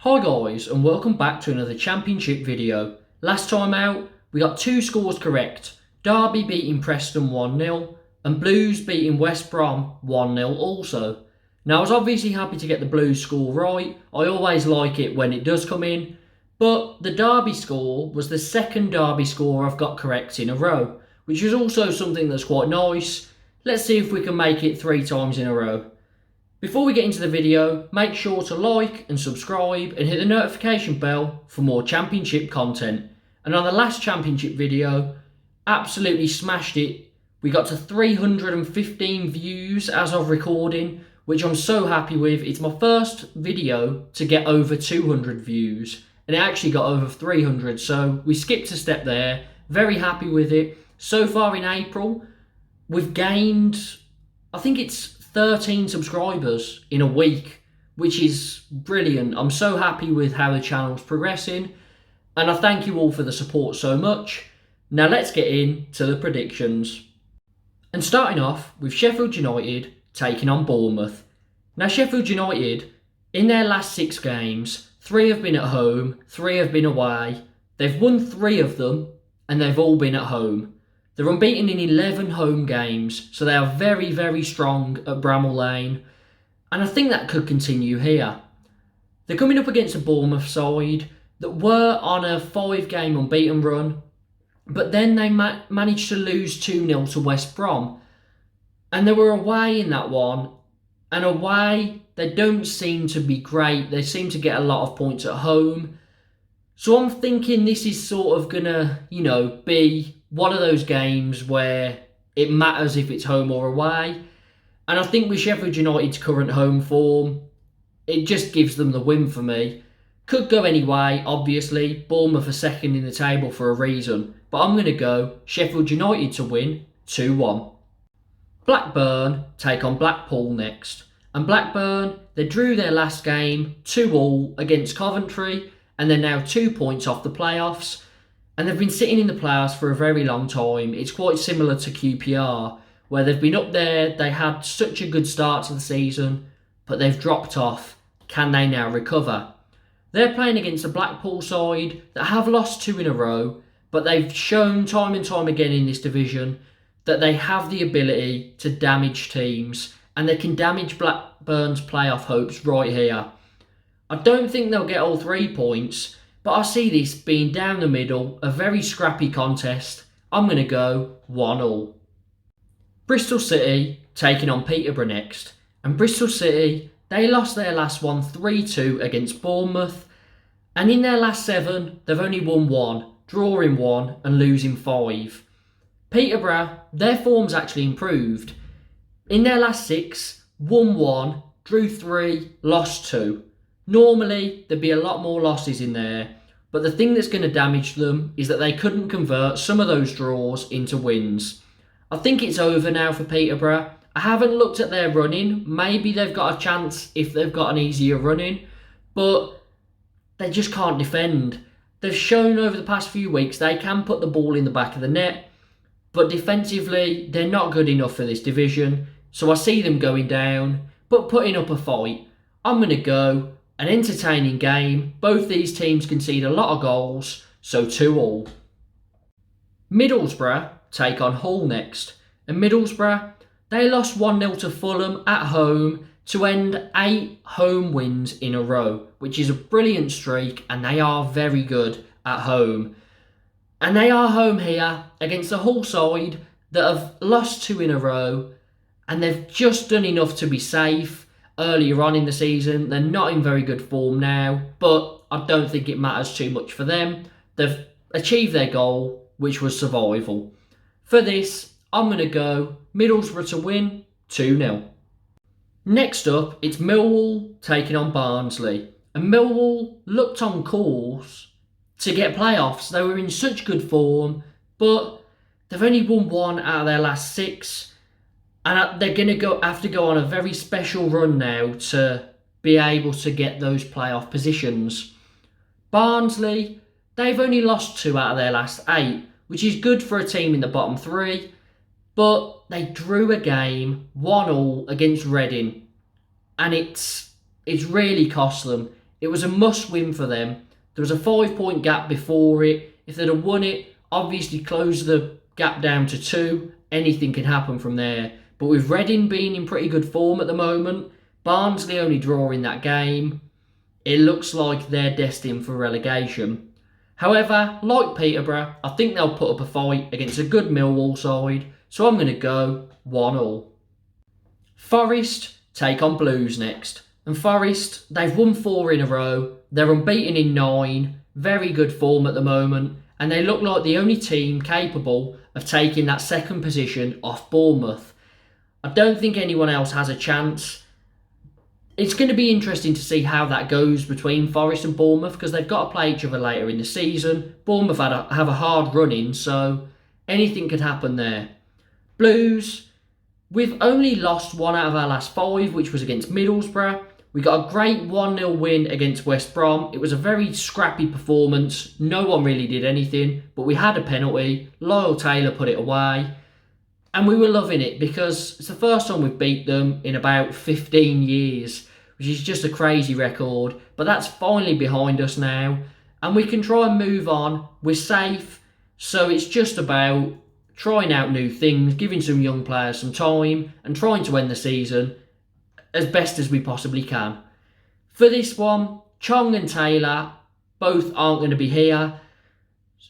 Hi guys, and welcome back to another championship video. Last time out we got two scores correct. Derby beating Preston 1-0 and Blues beating West Brom 1-0 also. Now I was obviously happy to get the Blues score right. I always like it when it does come in. But the Derby score was the second Derby score I've got correct in a row, which is also something that's quite nice. Let's see if we can make it 3 times in a row. Before we get into the video, make sure to like and subscribe and hit the notification bell for more championship content. And on the last championship video, absolutely smashed it. We got to 315 views as of recording, which I'm so happy with. It's my first video to get over 200 views, and it actually got over 300, so we skipped a step there. Very happy with it. So far in April, we've gained, I think it's 13 subscribers in a week, which is brilliant. I'm so happy with how the channel's progressing, and I thank you all for the support so much. Now let's get into the predictions. And starting off with Sheffield United taking on Bournemouth. Now Sheffield United, in their last 6 games, 3 have been at home, 3 have been away. They've won 3 of them, and they've all been at home. They're unbeaten in 11 home games, so they are very, very strong at Bramall Lane. And I think that could continue here. They're coming up against a Bournemouth side that were on a 5-game unbeaten run, but then they managed to lose 2-0 to West Brom. And they were away in that one, and away they don't seem to be great. They seem to get a lot of points at home. So I'm thinking this is sort of going to, be one of those games where it matters if it's home or away. And I think with Sheffield United's current home form, it just gives them the win for me. Could go any way, obviously. Bournemouth are second in the table for a reason. But I'm going to go Sheffield United to win 2-1. Blackburn take on Blackpool next. And Blackburn, they drew their last game 2-2 against Coventry, and they're now 2 points off the playoffs. And they've been sitting in the playoffs for a very long time. It's quite similar to QPR, where they've been up there, they had such a good start to the season, but they've dropped off. Can they now recover? They're playing against a Blackpool side that have lost 2 in a row, but they've shown time and time again in this division that they have the ability to damage teams, and they can damage Blackburn's playoff hopes right here. I don't think they'll get all 3 points, but I see this being down the middle, a very scrappy contest. I'm going to go 1-1. Bristol City taking on Peterborough next. And Bristol City, they lost their last one 3-2 against Bournemouth. And in their last 7, they've only won 1, drawing 1 and losing 5. Peterborough, their form's actually improved. In their last 6, won 1, drew 3, lost 2. Normally, there'd be a lot more losses in there, but the thing that's going to damage them is that they couldn't convert some of those draws into wins. I think it's over now for Peterborough. I haven't looked at their running. Maybe they've got a chance if they've got an easier running, but they just can't defend. They've shown over the past few weeks they can put the ball in the back of the net, but defensively, they're not good enough for this division, so I see them going down, but putting up a fight. I'm going to go an entertaining game. Both these teams concede a lot of goals, so 2-2. Middlesbrough take on Hull next. And Middlesbrough, they lost 1-0 to Fulham at home to end 8 home wins in a row, which is a brilliant streak, and they are very good at home. And they are home here against the Hull side that have lost 2 in a row, and they've just done enough to be safe. Earlier on in the season, they're not in very good form now, but I don't think it matters too much for them. They've achieved their goal, which was survival. For this, I'm going to go Middlesbrough to win 2-0. Next up, it's Millwall taking on Barnsley. And Millwall looked on course to get playoffs. They were in such good form, but they've only won 1 out of their last 6. And they're going to have to go on a very special run now to be able to get those playoff positions. Barnsley, they've only lost 2 out of their last 8, which is good for a team in the bottom 3. But they drew a game 1-1 against Reading, and it's really cost them. It was a must-win for them. There was a 5-point gap before it. If they'd have won it, obviously close the gap down to 2. Anything can happen from there. But with Reading being in pretty good form at the moment, Barnsley only drawing that game, it looks like they're destined for relegation. However, like Peterborough, I think they'll put up a fight against a good Millwall side, so I'm going to go 1-1. Forest take on Blues next. And Forest, they've won 4 in a row. They're unbeaten in 9. Very good form at the moment. And they look like the only team capable of taking that second position off Bournemouth. I don't think anyone else has a chance. It's going to be interesting to see how that goes between Forest and Bournemouth, because they've got to play each other later in the season. Bournemouth have a hard run in, so anything could happen there. Blues, we've only lost 1 out of our last 5, which was against Middlesbrough. We got a great 1-0 win against West Brom. It was a very scrappy performance. No one really did anything, but we had a penalty. Lyle Taylor put it away. And we were loving it because it's the first time we've beat them in about 15 years, which is just a crazy record. But that's finally behind us now. And we can try and move on. We're safe. So it's just about trying out new things, giving some young players some time, and trying to end the season as best as we possibly can. For this one, Chong and Taylor both aren't going to be here.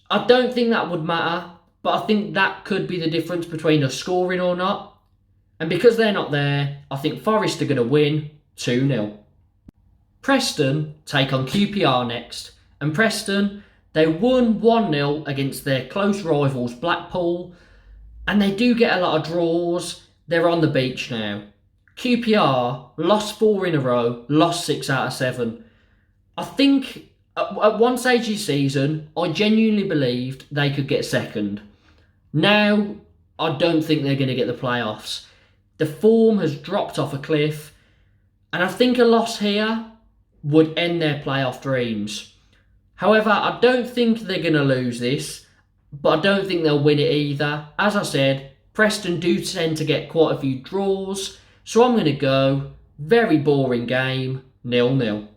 I don't think that would matter, but I think that could be the difference between us scoring or not. And because they're not there, I think Forest are going to win 2-0. Preston take on QPR next. And Preston, they won 1-0 against their close rivals Blackpool. And they do get a lot of draws. They're on the beach now. QPR lost 4 in a row, lost 6 out of 7. I think at one stage this season, I genuinely believed they could get second. Now, I don't think they're going to get the playoffs. The form has dropped off a cliff, and I think a loss here would end their playoff dreams. However, I don't think they're going to lose this, but I don't think they'll win it either. As I said, Preston do tend to get quite a few draws, so I'm going to go very boring game, 0-0.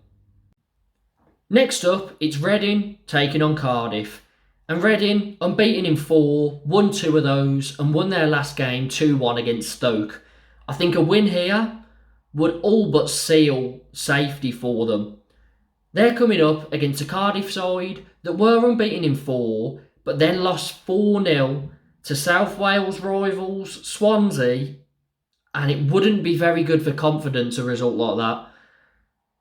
Next up, it's Reading taking on Cardiff. And Reading, unbeaten in 4, won 2 of those and won their last game 2-1 against Stoke. I think a win here would all but seal safety for them. They're coming up against a Cardiff side that were unbeaten in 4, but then lost 4-0 to South Wales rivals Swansea, and it wouldn't be very good for confidence, a result like that.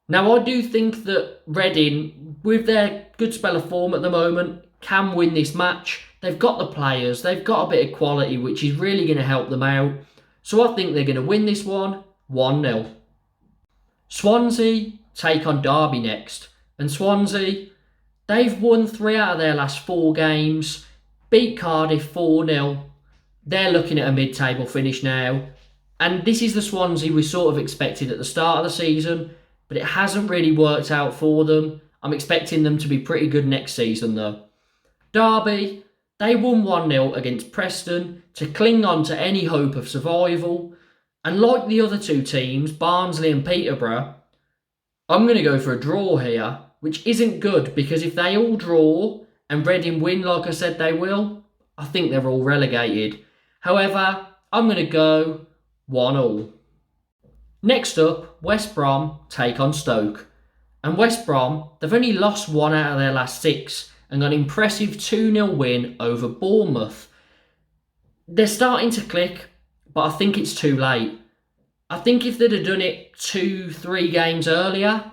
Now, I do think that Reading, with their good spell of form at the moment, can win this match. They've got the players, they've got a bit of quality, which is really going to help them out. So I think they're going to win this one, 1-0. Swansea take on Derby next. And Swansea, they've won 3 out of their last 4 games, beat Cardiff 4-0. They're looking at a mid-table finish now. And this is the Swansea we sort of expected at the start of the season, but it hasn't really worked out for them. I'm expecting them to be pretty good next season though. Derby, they won 1-0 against Preston to cling on to any hope of survival. And like the other 2 teams, Barnsley and Peterborough, I'm going to go for a draw here, which isn't good because if they all draw and Reading win like I said they will, I think they're all relegated. However, I'm going to go 1-1. Next up, West Brom take on Stoke. And West Brom, they've only lost 1 out of their last 6 and got an impressive 2-0 win over Bournemouth. They're starting to click, but I think it's too late. I think if they'd have done it 2-3 games earlier,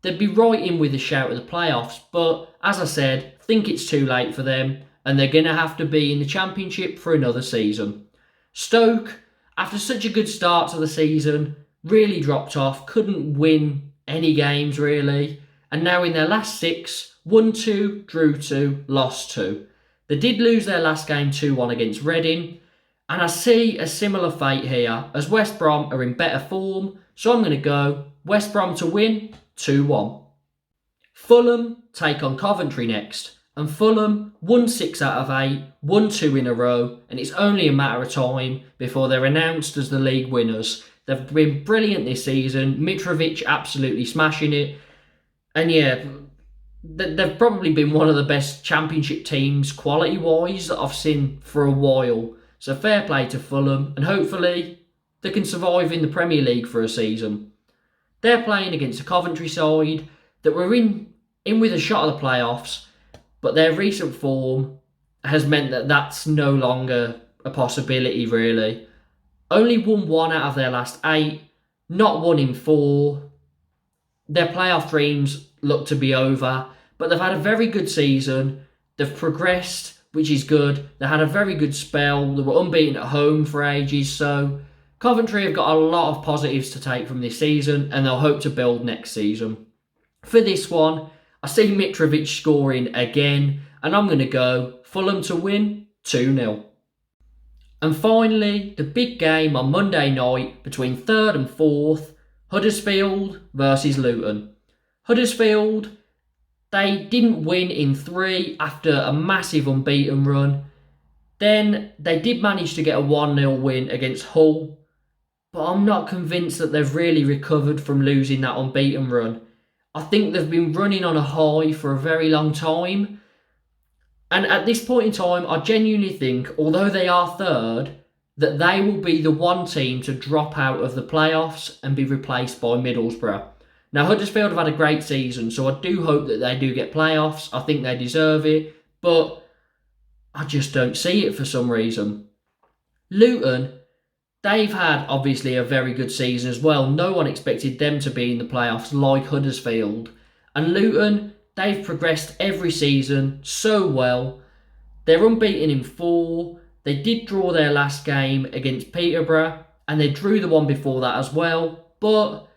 they'd be right in with a shout at the playoffs. But as I said, I think it's too late for them and they're going to have to be in the Championship for another season. Stoke, after such a good start to the season, really dropped off, couldn't win any games really, and now in their last 6, won 2, drew 2, lost 2. They did lose their last game 2-1 against Reading, and I see a similar fate here as West Brom are in better form, so I'm going to go West Brom to win 2-1. Fulham take on Coventry next, and Fulham won 6 out of 8, won 2 in a row, and it's only a matter of time before they're announced as the league winners. They've been brilliant this season. Mitrovic absolutely smashing it. And yeah, they've probably been one of the best Championship teams quality-wise that I've seen for a while. So fair play to Fulham, and hopefully they can survive in the Premier League for a season. They're playing against a Coventry side that were in with a shot at the playoffs, but their recent form has meant that that's no longer a possibility, really. Only won 1 out of their last 8, not 1 in 4. Their playoff dreams look to be over, but they've had a very good season. They've progressed, which is good. They had a very good spell. They were unbeaten at home for ages, so Coventry have got a lot of positives to take from this season, and they'll hope to build next season. For this one, I see Mitrovic scoring again, and I'm going to go Fulham to win 2-0. And finally, the big game on Monday night between 3rd and 4th, Huddersfield versus Luton. Huddersfield, they didn't win in 3 after a massive unbeaten run. Then they did manage to get a 1-0 win against Hull, but I'm not convinced that they've really recovered from losing that unbeaten run. I think they've been running on a high for a very long time. And at this point in time, I genuinely think, although they are 3rd, that they will be the one team to drop out of the playoffs and be replaced by Middlesbrough. Now, Huddersfield have had a great season, so I do hope that they do get playoffs. I think they deserve it, but I just don't see it for some reason. Luton, they've had, obviously, a very good season as well. No one expected them to be in the playoffs like Huddersfield. And Luton, they've progressed every season so well. They're unbeaten in 4. They did draw their last game against Peterborough, and they drew the one before that as well. But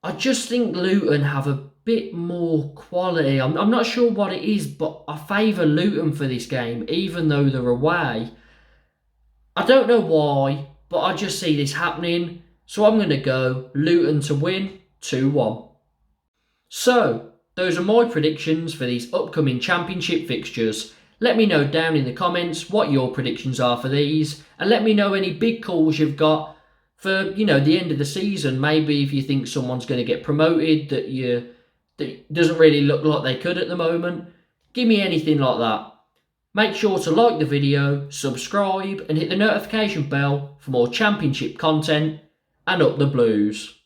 I just think Luton have a bit more quality. I'm not sure what it is, but I favour Luton for this game, even though they're away. I don't know why, but I just see this happening. So I'm going to go Luton to win 2-1. So, those are my predictions for these upcoming Championship fixtures. Let me know down in the comments what your predictions are for these, and let me know any big calls you've got for, the end of the season. Maybe if you think someone's going to get promoted that doesn't really look like they could at the moment. Give me anything like that. Make sure to like the video, subscribe, and hit the notification bell for more Championship content, and up the Blues.